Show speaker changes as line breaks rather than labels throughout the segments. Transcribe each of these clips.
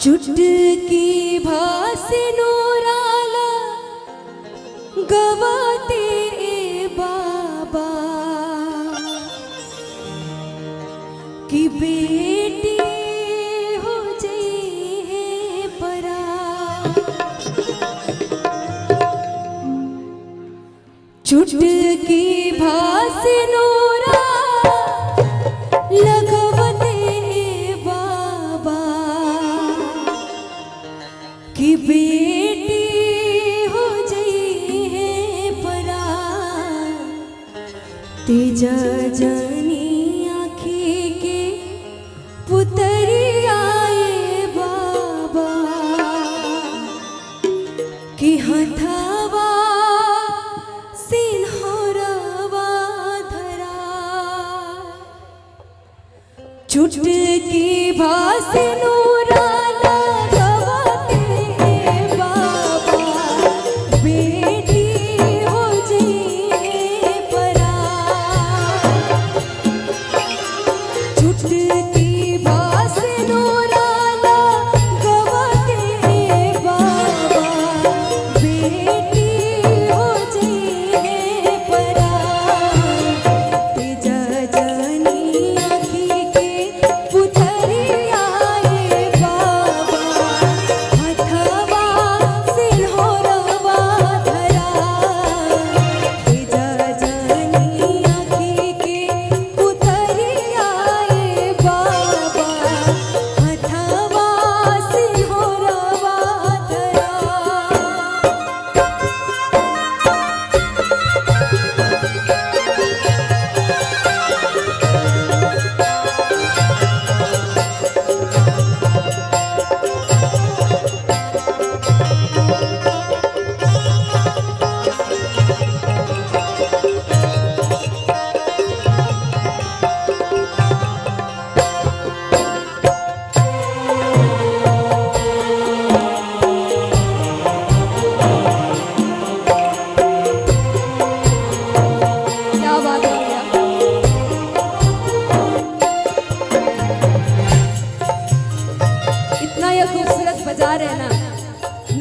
चुटकी भासे नोराला गवाते बाबा की बेटी हो जाई है परा। चुटकी भासे नोरा लगवते बाबा की बेटी हो जाई है परा। तेजा जानी आँखी के पुतरी आए बाबा की हथवा सिन्होरवा धरा। चुटकी भासे नोरा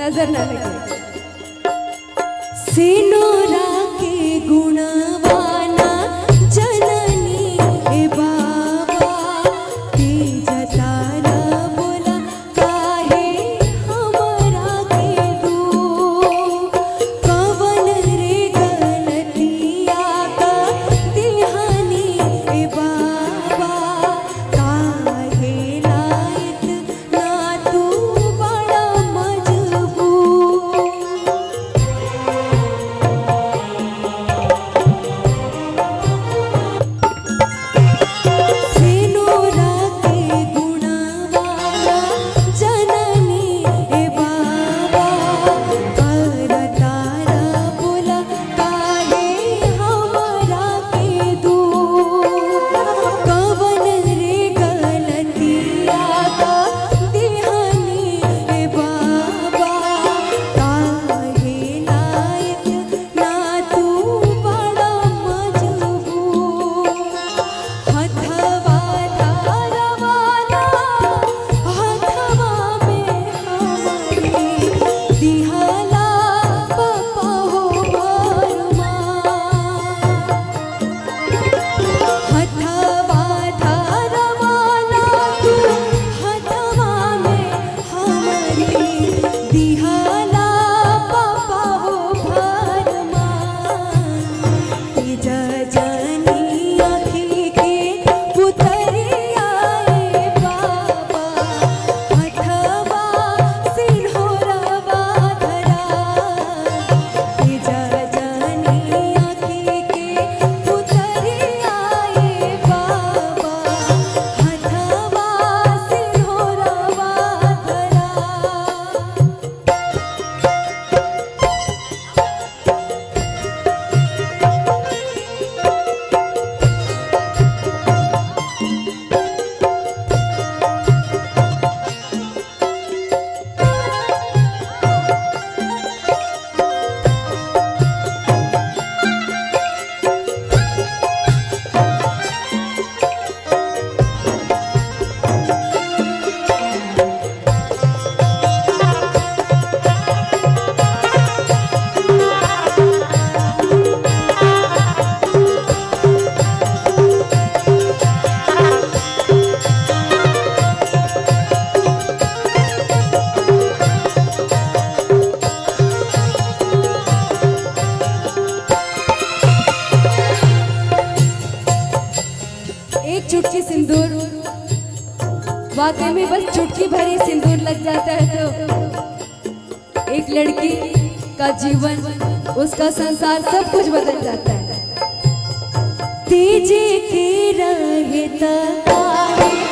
नजर न लगे। सिनोरा के गुणवाना जननी हे बाबा तेज तारा बोला काहे हमरा के दू। कवन रे गलतिया का दिहानी हे बाबा काहे लायक ना तू बड़ा मजबूर। वाकई में बस चुटकी भरी सिंदूर लग जाता है तो एक लड़की का जीवन, उसका संसार, सब कुछ बदल जाता है। तेजे के रहे तकाए